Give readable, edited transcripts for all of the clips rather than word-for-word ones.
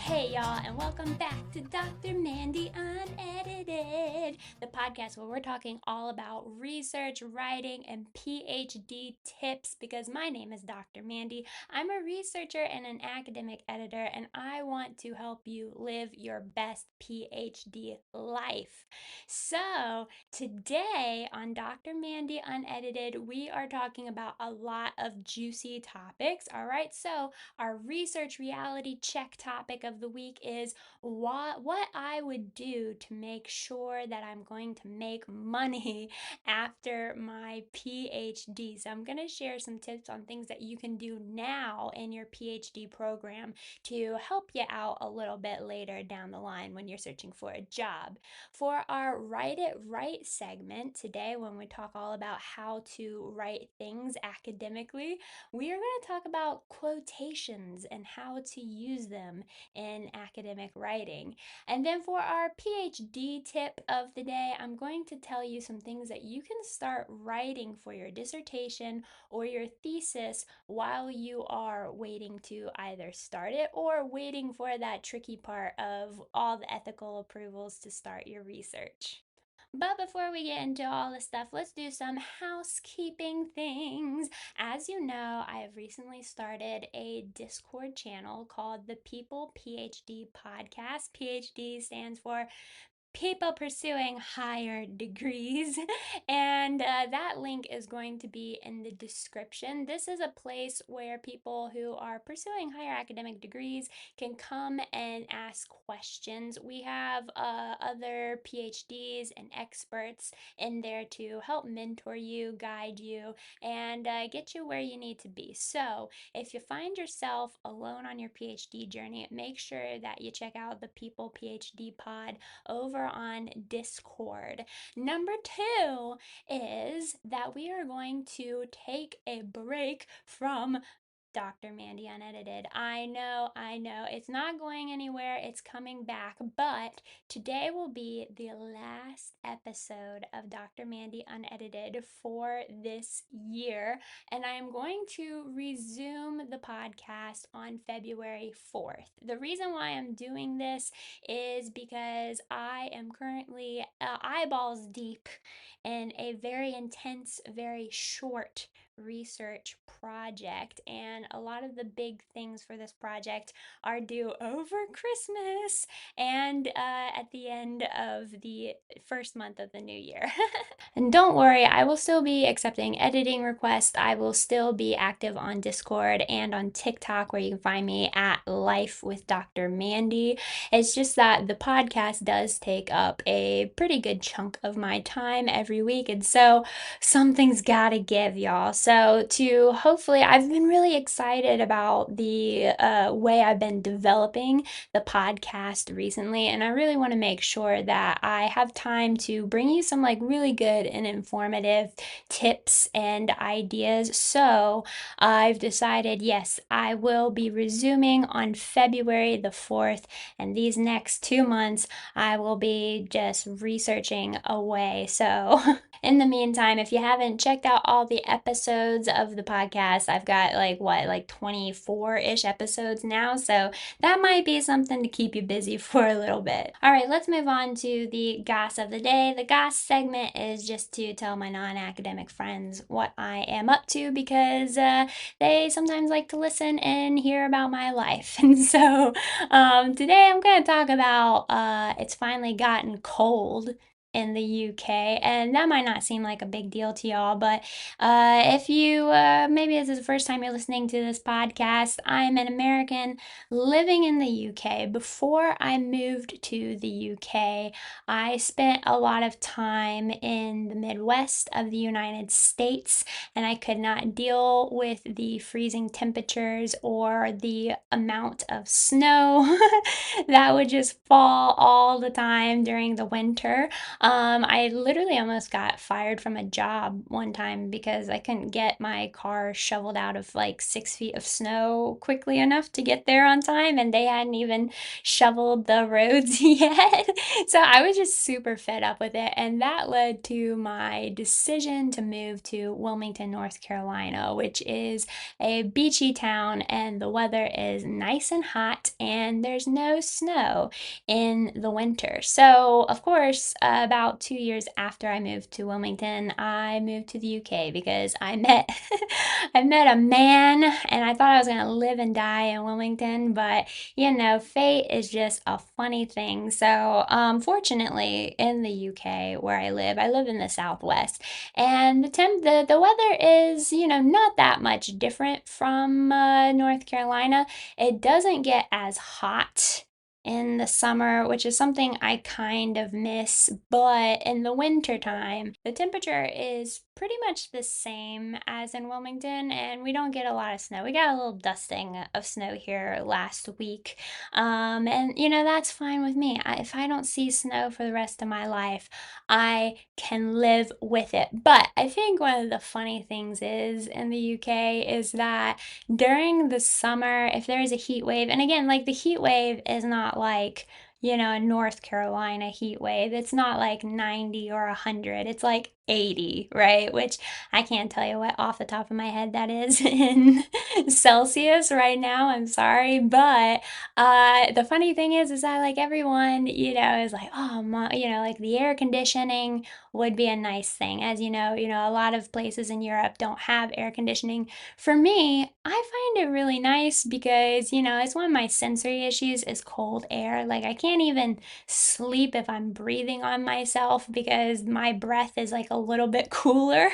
Hey y'all, and welcome back to Dr. Mandy Unedited, the podcast where we're talking all about research, writing, and PhD tips because my name is Dr. Mandy. I'm a researcher and an academic editor, and I want to help you live your best PhD life. So, today on Dr. Mandy Unedited, we are talking about a lot of juicy topics. All right, so our research reality check topic of the week is what I would do to make sure that I'm going to make money after my PhD. So I'm going to share some tips on things that you can do now in your PhD program to help you out a little bit later down the line when you're searching for a job. For our Write It Right segment today, when we talk all about how to write things academically, we are going to talk about quotations and how to use them in academic writing. And then for our PhD tip of the day, I'm going to tell you some things that you can start writing for your dissertation or your thesis while you are waiting to either start it or waiting for that tricky part of all the ethical approvals to start your research. But before we get into all this stuff, let's do some housekeeping things. As you know, I have recently started a Discord channel called the People PhD Podcast. PhD stands for people pursuing higher degrees. And that link is going to be in the description. This is a place where people who are pursuing higher academic degrees can come and ask questions. We have other PhDs and experts in there to help mentor you, guide you, and get you where you need to be. So if you find yourself alone on your PhD journey, make sure that you check out the People PhD Pod over on Discord. Number two is that we are going to take a break from Dr. Mandy Unedited. I know, it's not going anywhere, it's coming back, but today will be the last episode of Dr. Mandy Unedited for this year, and I am going to resume the podcast on February 4th. The reason why I'm doing this is because I am currently eyeballs deep in a very intense, very short research project, and a lot of the big things for this project are due over Christmas and at the end of the first month of the new year. And don't worry, I will still be accepting editing requests. I will still be active on Discord and on TikTok, where you can find me at Life with Dr. Mandy. It's just that the podcast does take up a pretty good chunk of my time every week, and so something's gotta give, y'all. So to hopefully, I've been really excited about the way I've been developing the podcast recently, and I really want to make sure that I have time to bring you some like really good and informative tips and ideas. So I've decided, yes, I will be resuming on February the 4th, and these next 2 months I will be just researching away. So in the meantime, if you haven't checked out all the episodes of the podcast, I've got like 24-ish episodes now, so that might be something to keep you busy for a little bit. All right, let's move on to the Goss of the day. The Goss segment is just to tell my non-academic friends what I am up to, because they sometimes like to listen and hear about my life. And so today I'm going to talk about it's finally gotten cold in the UK, and that might not seem like a big deal to y'all, but if you maybe this is the first time you're listening to this podcast, I'm an American living in the UK. Before I moved to the UK, I spent a lot of time in the Midwest of the United States, and I could not deal with the freezing temperatures or the amount of snow that would just fall all the time during the winter. I literally almost got fired from a job one time because I couldn't get my car shoveled out of like 6 feet of snow quickly enough to get there on time, and they hadn't even shoveled the roads yet. So I was just super fed up with it, and that led to my decision to move to Wilmington, North Carolina, which is a beachy town, and the weather is nice and hot, and there's no snow in the winter. So, of course, about 2 years after I moved to Wilmington, I moved to the UK because I met I met a man, and I thought I was gonna live and die in Wilmington, but fate is just a funny thing. So, fortunately, in the UK where I live in the Southwest, and the weather is, not that much different from North Carolina. It doesn't get as hot in the summer, which is something I kind of miss, but in the winter time, the temperature is pretty much the same as in Wilmington, and we don't get a lot of snow. We got a little dusting of snow here last week, and that's fine with me. If I don't see snow for the rest of my life, I can live with it. But I think one of the funny things is in the UK is that during the summer, if there is a heat wave, and again, like the heat wave is not like, a North Carolina heat wave. It's not like 90 or 100. It's like 80, right? Which I can't tell you what off the top of my head that is in Celsius right now. I'm sorry, but the funny thing is that like everyone, is like, oh, like the air conditioning would be a nice thing. As a lot of places in Europe don't have air conditioning. For me, I find it really nice because, it's one of my sensory issues is cold air. Like I can't even sleep if I'm breathing on myself because my breath is like a little bit cooler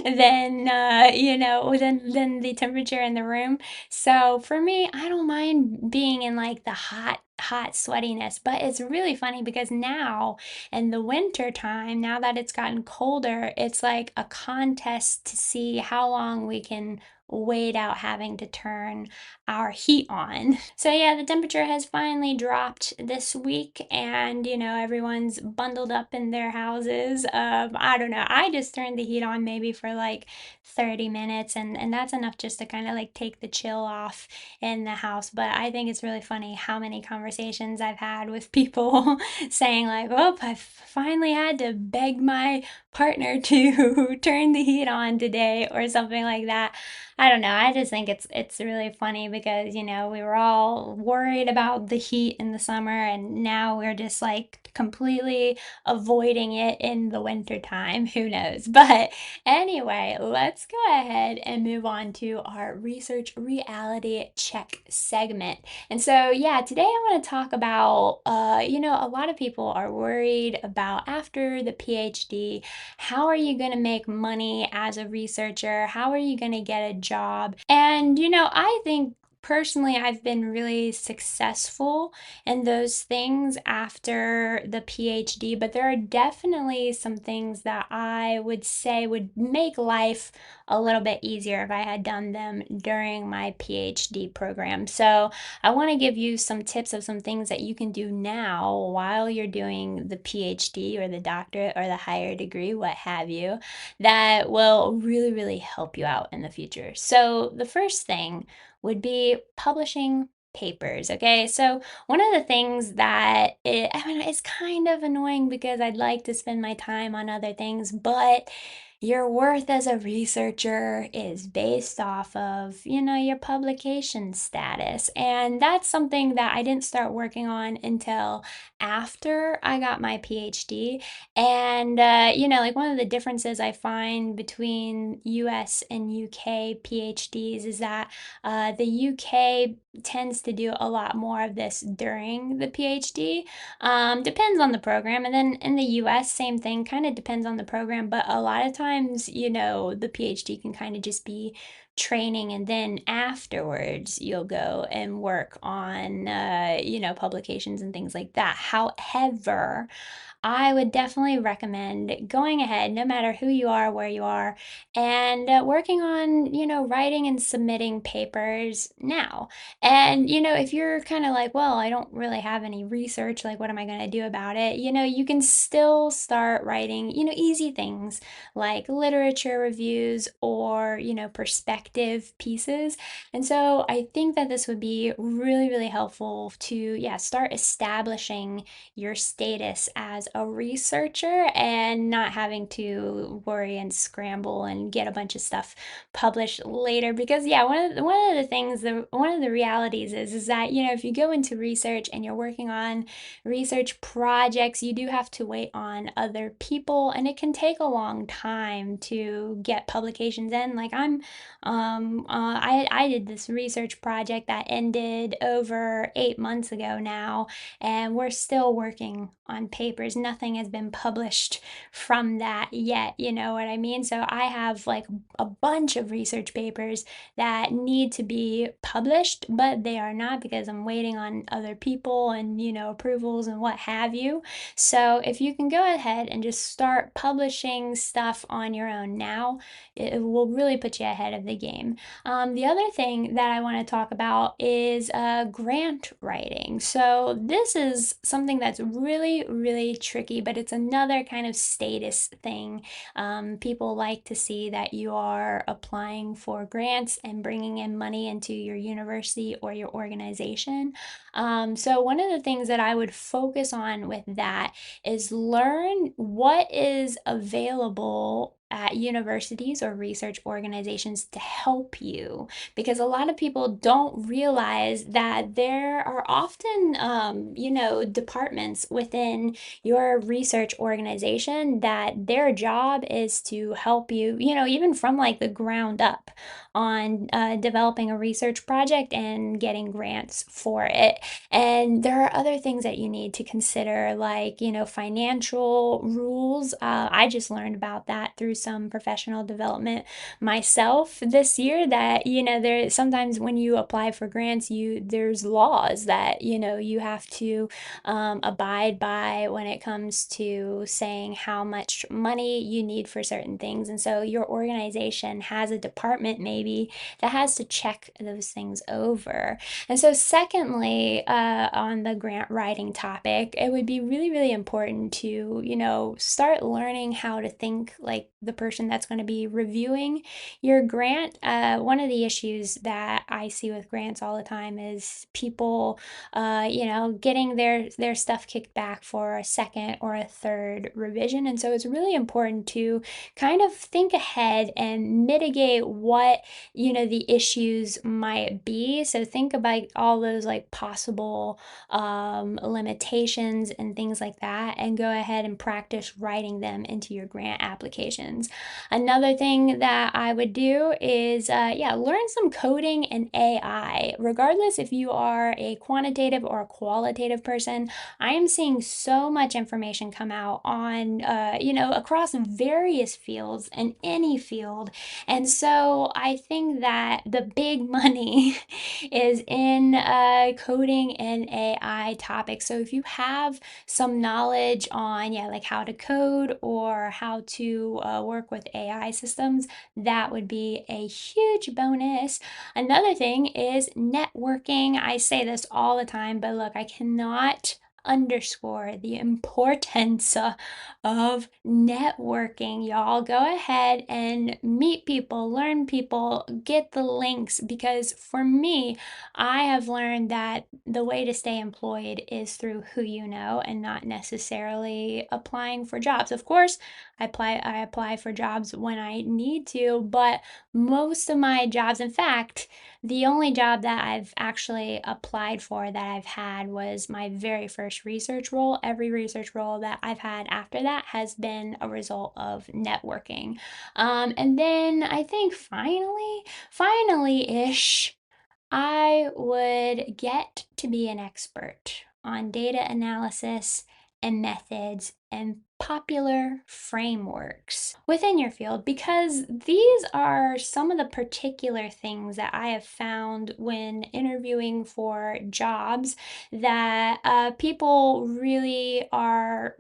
than than the temperature in the room. So for me, I don't mind being in like the hot sweatiness, but it's really funny because now in the winter time, now that it's gotten colder, it's like a contest to see how long we can wait out having to turn our heat on. So yeah, the temperature has finally dropped this week, and everyone's bundled up in their houses. I don't know. I just turned the heat on maybe for like 30 minutes, and that's enough just to kind of like take the chill off in the house. But I think it's really funny how many conversations I've had with people saying like, "Oh, I finally had to beg my partner to turn the heat on today," or something like that. I don't know. I just think it's really funny because, we were all worried about the heat in the summer, and now we're just like completely avoiding it in the winter time. Who knows? But anyway, let's go ahead and move on to our research reality check segment. And so, yeah, today I want to talk about, a lot of people are worried about after the PhD, how are you going to make money as a researcher? How are you going to get a job? And, I think personally, I've been really successful in those things after the PhD, but there are definitely some things that I would say would make life a little bit easier if I had done them during my PhD program. So I want to give you some tips of some things that you can do now while you're doing the PhD or the doctorate or the higher degree, what have you, that will really, really help you out in the future. So the first thing would be publishing papers. Okay, so one of the things that I mean, it's kind of annoying because I'd like to spend my time on other things, but your worth as a researcher is based off of, your publication status. And that's something that I didn't start working on until after I got my PhD. And, like one of the differences I find between US and UK PhDs is that the UK tends to do a lot more of this during the PhD. Depends on the program. And then in the US, same thing, kind of depends on the program. But a lot of times, the PhD can kind of just be training, and then afterwards you'll go and work on, publications and things like that. However, I would definitely recommend going ahead, no matter who you are, where you are, and working on, writing and submitting papers now. And, if you're kind of like, well, I don't really have any research, like, what am I going to do about it? You can still start writing, easy things like literature reviews or, perspective pieces. And so I think that this would be really, really helpful to, yeah, start establishing your status as a researcher and not having to worry and scramble and get a bunch of stuff published later. Because yeah, one of the realities is that, if you go into research and you're working on research projects, you do have to wait on other people, and it can take a long time to get publications in. Like I did this research project that ended over 8 months ago now, and we're still working on papers. Nothing has been published from that yet, you know what I mean? So I have like a bunch of research papers that need to be published, but they are not, because I'm waiting on other people and, approvals and what have you. So if you can go ahead and just start publishing stuff on your own now, it will really put you ahead of the game. The other thing that I want to talk about is grant writing. So this is something that's really, really tricky, but it's another kind of status thing. People like to see that you are applying for grants and bringing in money into your university or your organization. So one of the things that I would focus on with that is learn what is available at universities or research organizations to help you, because a lot of people don't realize that there are often, departments within your research organization that their job is to help you, even from like the ground up on developing a research project and getting grants for it. And there are other things that you need to consider, like, financial rules. I just learned about that through some professional development myself this year, that, there sometimes when you apply for grants, there's laws that, you have to abide by when it comes to saying how much money you need for certain things. And so your organization has a department maybe that has to check those things over. And so, secondly, on the grant writing topic, it would be really, really important to, start learning how to think like the person that's going to be reviewing your grant. One of the issues that I see with grants all the time is people, getting their stuff kicked back for a second or a third revision. And so it's really important to kind of think ahead and mitigate what, the issues might be. So think about all those like possible limitations and things like that, and go ahead and practice writing them into your grant applications. Another thing that I would do is, learn some coding and AI. Regardless if you are a quantitative or a qualitative person, I am seeing so much information come out on, across various fields and any field. And so I think that the big money is in coding and AI topics. So if you have some knowledge on, like how to code or how to work with AI systems, that would be a huge bonus. Another thing is networking. I say this all the time, but look, I cannot underscore the importance of networking. Y'all go ahead and meet people, learn people, get the links, because for me, I have learned that the way to stay employed is through who you know and not necessarily applying for jobs. Of course, I apply for jobs when I need to, but most of my jobs, in fact, the only job that I've actually applied for that I've had was my very first research role. Every research role that I've had after that has been a result of networking. And then I think finally-ish, I would get to be an expert on data analysis and methods and popular frameworks within your field, because these are some of the particular things that I have found when interviewing for jobs that people really are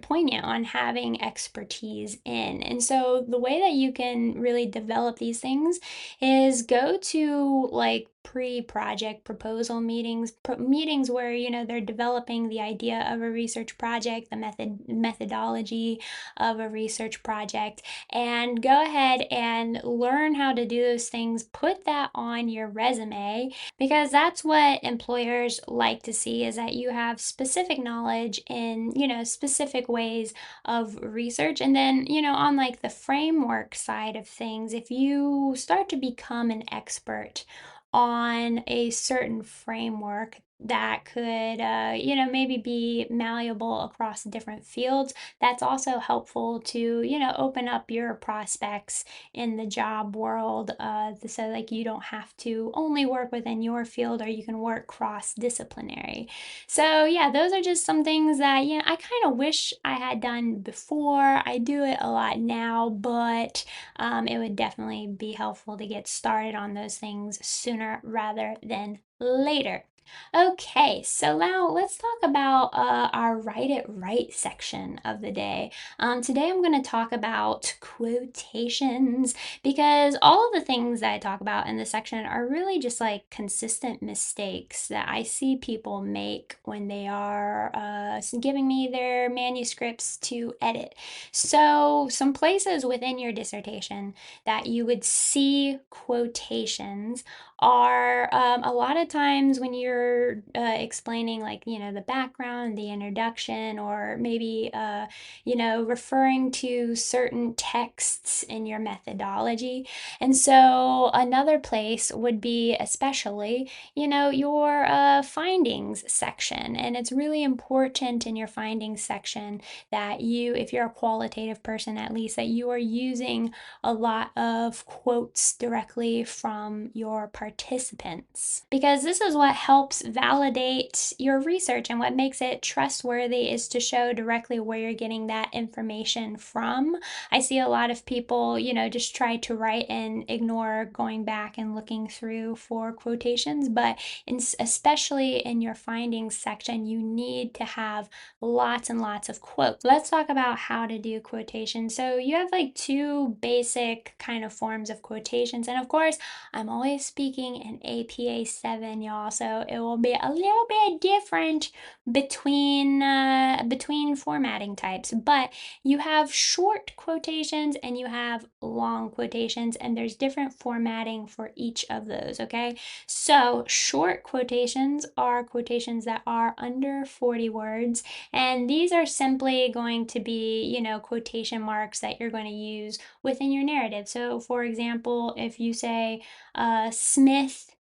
poignant on having expertise in. And so the way that you can really develop these things is go to like pre-project proposal meetings where they're developing the idea of a research project, the methodology of a research project, and go ahead and learn how to do those things. Put that on your resume, because that's what employers like to see, is that you have specific knowledge in specific ways of research. And then on like the framework side of things, if you start to become an expert on a certain framework that could, maybe be malleable across different fields, that's also helpful to, open up your prospects in the job world. So, like, you don't have to only work within your field, or you can work cross disciplinary. So, yeah, those are just some things that, I kind of wish I had done before. I do it a lot now, but it would definitely be helpful to get started on those things sooner rather than later. Okay, so now let's talk about our Write It Right section of the day. Today I'm going to talk about quotations, because all of the things that I talk about in this section are really just like consistent mistakes that I see people make when they are giving me their manuscripts to edit. So, some places within your dissertation that you would see quotations are a lot of times when you're explaining, like, the background, the introduction, or maybe, referring to certain texts in your methodology. And so, another place would be, especially, your findings section. And it's really important in your findings section that you, if you're a qualitative person at least, that you are using a lot of quotes directly from your participants, because this is what helps validate your research, and what makes it trustworthy is to show directly where you're getting that information from. I see a lot of people, just try to write and ignore going back and looking through for quotations, but especially in your findings section, you need to have lots and lots of quotes. Let's talk about how to do quotations. So you have like two basic kind of forms of quotations. And of course, I'm always speaking in APA 7, y'all. So it will be a little bit different between formatting types. But you have short quotations and you have long quotations, and there's different formatting for each of those, okay? So short quotations are quotations that are under 40 words, and these are simply going to be, quotation marks that you're going to use within your narrative. So, for example, if you say, Smith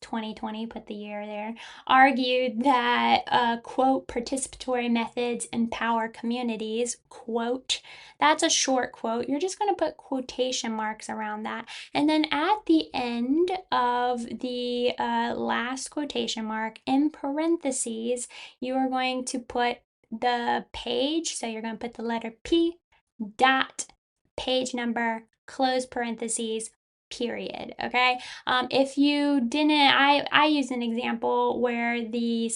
2020, put the year there, argued that, quote, participatory methods empower communities, quote, that's a short quote. You're just going to put quotation marks around that. And then at the end of the last quotation mark, in parentheses, you are going to put the page. So you're going to put the letter P, dot, page number, close parentheses, period. Okay. If you didn't, I use an example where the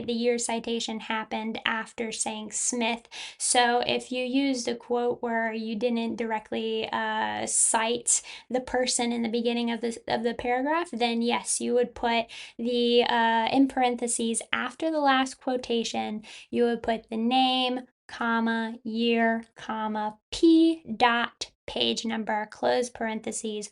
year citation happened after saying Smith. So if you used a quote where you didn't directly cite the person in the beginning of the paragraph, then yes, you would put the in parentheses after the last quotation, you would put the name, comma, year, comma, P dot, page number, close parentheses,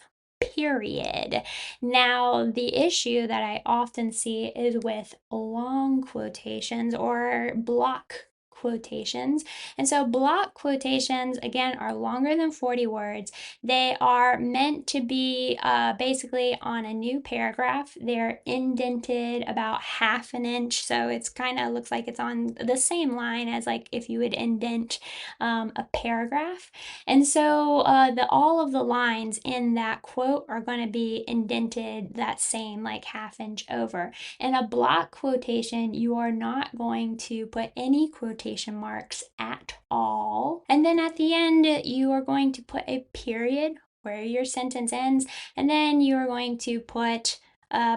period. Now, the issue that I often see is with long quotations or block quotations. And so block quotations, again, are longer than 40 words. They are meant to be basically on a new paragraph. They're indented about half an inch, so it's kind of looks like it's on the same line as like if you would indent a paragraph. And so all of the lines in that quote are going to be indented that same like half inch over. In a block quotation, you are not going to put any quotation quotation marks at all. And then at the end, you are going to put a period where your sentence ends, and then you are going to put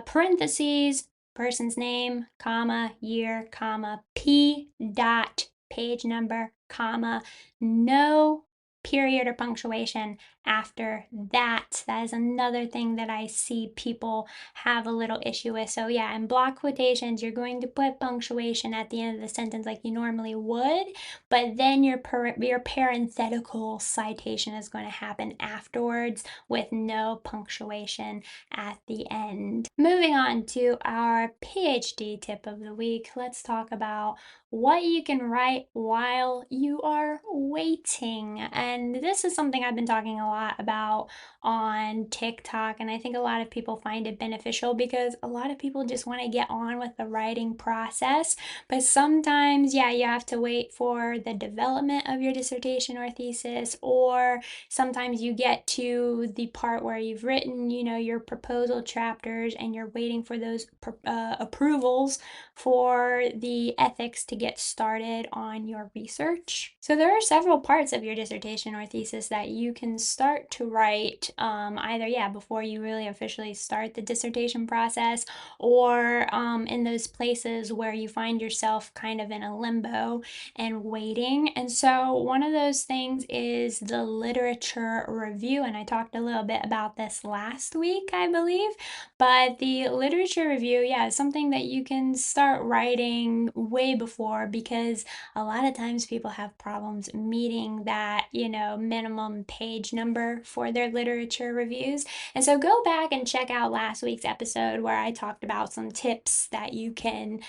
parentheses, person's name, comma, year, comma, p dot, page number, comma, no period or punctuation after that. That is another thing that I see people have a little issue with. So yeah, in block quotations, you're going to put punctuation at the end of the sentence like you normally would, but then your parenthetical citation is going to happen afterwards with no punctuation at the end. Moving on to our PhD tip of the week, let's talk about what you can write while you are waiting. And this is something I've been talking a lot about on TikTok, and I think a lot of people find it beneficial because a lot of people just want to get on with the writing process. But sometimes, yeah, you have to wait for the development of your dissertation or thesis, or sometimes you get to the part where you've written, your proposal chapters and you're waiting for those approvals for the ethics to get started on your research. So there are several parts of your dissertation or thesis that you can start to write either, before you really officially start the dissertation process, or in those places where you find yourself kind of in a limbo and waiting. And so one of those things is the literature review, and I talked a little bit about this last week, I believe, but the literature review, is something that you can start writing way before, because a lot of times people have problems meeting that, minimum page number for their literature reviews. And so go back and check out last week's episode where I talked about some tips that you can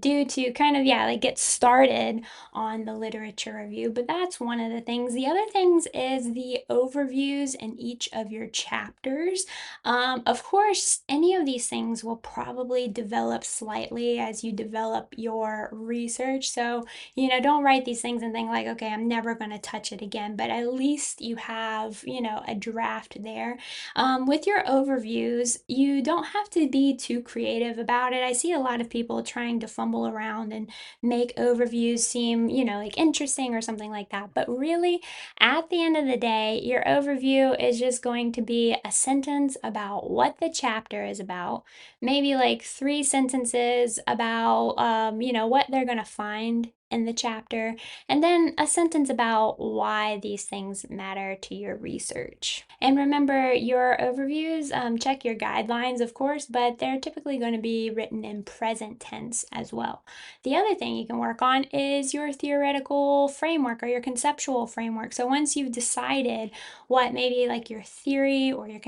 do to kind of, get started on the literature review. But that's one of the things. The other things is the overviews in each of your chapters. Of course, any of these things will probably develop slightly as you develop your research. So, don't write these things and think like, okay, I'm never going to touch it again, but at least you have, a draft there. With your overviews, you don't have to be too creative about it. I see a lot of people trying to fumble around and make overviews seem, like interesting or something like that. But really, at the end of the day, your overview is just going to be a sentence about what the chapter is about, maybe like 3 sentences about, what they're going to find in the chapter, and then a sentence about why these things matter to your research. And remember, your overviews, check your guidelines, of course, but they're typically going to be written in present tense as well. The other thing you can work on is your theoretical framework or your conceptual framework. So once you've decided what maybe like your theory or your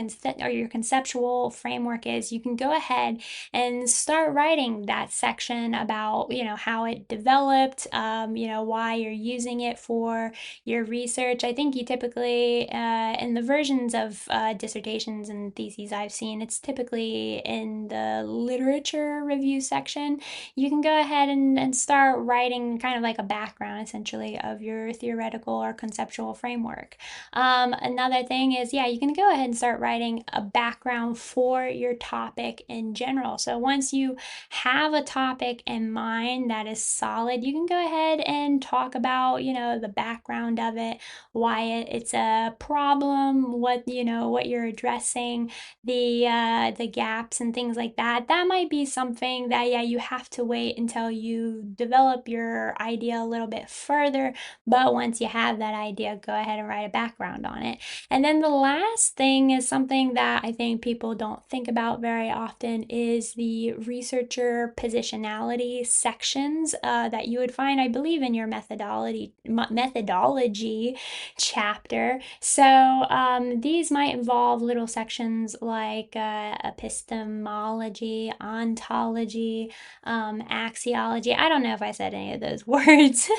conceptual framework is, you can go ahead and start writing that section about, how it developed, why you're using it for your research. I think you typically, in the versions of dissertations and theses I've seen, it's typically in the literature review section. You can go ahead and start writing kind of like a background, essentially, of your theoretical or conceptual framework. Another thing is, you can go ahead and start writing a background for your topic in general. So once you have a topic in mind that is solid, you can go ahead and talk about, the background of it, why it's a problem, what you're addressing, the gaps and things like that. That might be something that you have to wait until you develop your idea a little bit further, but once you have that idea, go ahead and write a background on it. And then the last thing is something that I think people don't think about very often, is the researcher positionality sections that you would find, I believe, in your methodology chapter. So these might involve little sections like epistemology, ontology, axiology. I don't know if I said any of those words,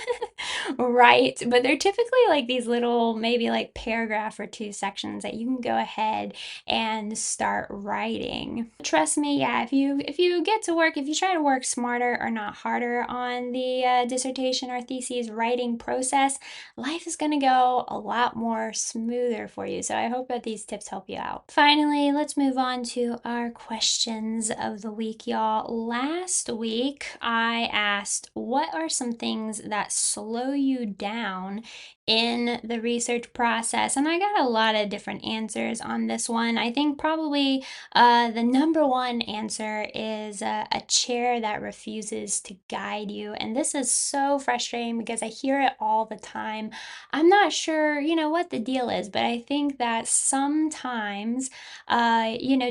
Right, but they're typically like these little, maybe like paragraph or two sections that you can go ahead and start writing. Trust me, yeah, if you get to work, if you try to work smarter or not harder on the dissertation or thesis writing process, life is going to go a lot more smoother for you. So I hope that these tips help you out. Finally, let's move on to our questions of the week, y'all. Last week, I asked, what are some things that slow you down in the research process? And I got a lot of different answers on this one. I think probably the number one answer is a chair that refuses to guide you. And this is so frustrating because I hear it all the time. I'm not sure, what the deal is, but I think that sometimes,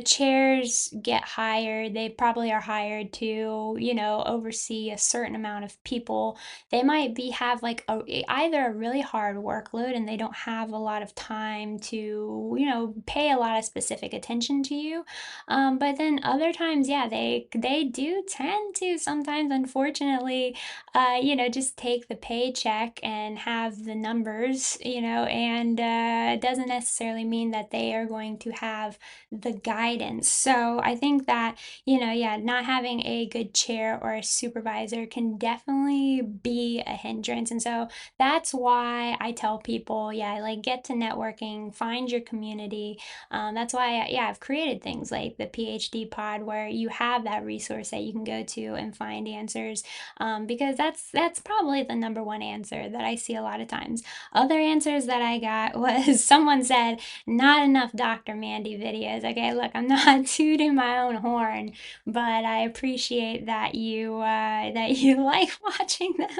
chairs get hired. They probably are hired to, oversee a certain amount of people. They might have like either a really hard workload and they don't have a lot of time to, pay a lot of specific attention to you. But then other times, yeah, they do tend to sometimes, unfortunately, just take the paycheck and have the numbers, and it doesn't necessarily mean that they are going to have the guidance. So I think that, yeah, not having a good chair or a supervisor can definitely be a hindrance. And so that's why I tell people, yeah, like get to networking, find your community. That's why, yeah, I've created things like the PhD pod where you have that resource that you can go to and find answers, because that's probably the number one answer that I see a lot of times. Other answers that I got was someone said, not enough Dr. Mandy videos. Okay, look, I'm not tooting my own horn, but I appreciate that you like watching them.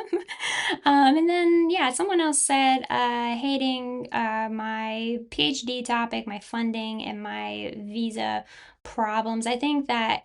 And then yeah, someone else said hating my PhD topic, my funding, and my visa problems. I think that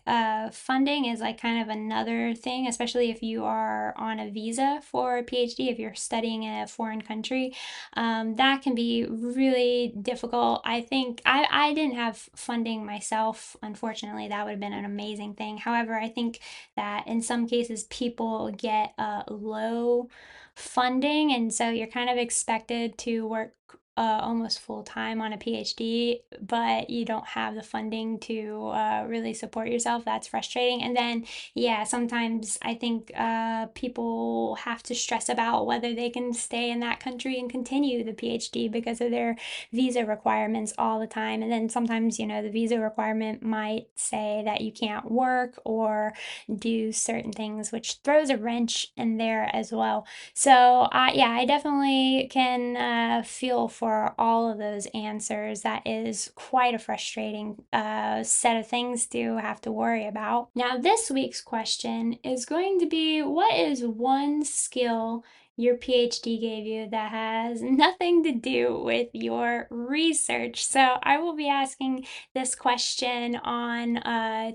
funding is like kind of another thing, especially if you are on a visa for a PhD, if you're studying in a foreign country. That can be really difficult. I think I didn't have funding myself, unfortunately. That would have been an amazing thing. However, I think that in some cases people get low funding, and so you're kind of expected to work almost full time on a PhD, but you don't have the funding to really support yourself. That's frustrating. And then, yeah, sometimes I think people have to stress about whether they can stay in that country and continue the PhD because of their visa requirements all the time. And then sometimes, the visa requirement might say that you can't work or do certain things, which throws a wrench in there as well. So, yeah, I definitely can feel for all of those answers. That is quite a frustrating set of things to have to worry about. Now, this week's question is going to be, what is one skill your PhD gave you that has nothing to do with your research? So I will be asking this question on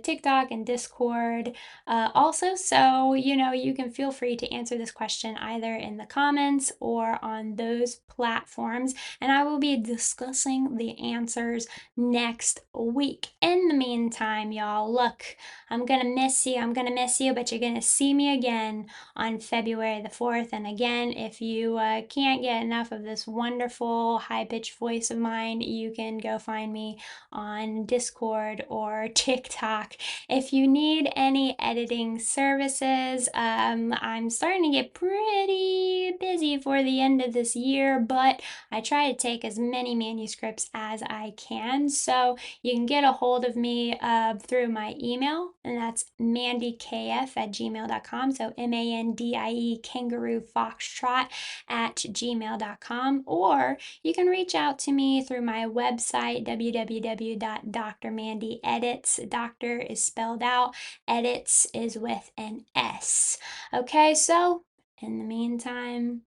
TikTok and Discord also. So, you can feel free to answer this question either in the comments or on those platforms, and I will be discussing the answers next week. In the meantime, y'all, look, I'm gonna miss you. I'm gonna miss you, but you're gonna see me again on February the 4th. And again, if you can't get enough of this wonderful high-pitched voice of mine, you can go find me on Discord or TikTok. If you need any editing services, I'm starting to get pretty busy for the end of this year, but I try to take as many manuscripts as I can. So you can get a hold of me through my email, and that's mandykf@gmail.com. So MANDIE kangaroo foxtrot at gmail.com. Or you can reach out to me through my website, www.drmandyedits. Doctor is spelled out, edits is with an S. Okay, so in the meantime,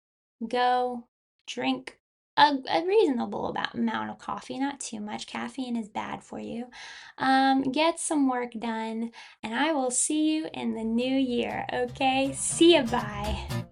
go drink a reasonable amount of coffee, not too much. Caffeine is bad for you. Get some work done, and I will see you in the new year. Okay, see ya, bye.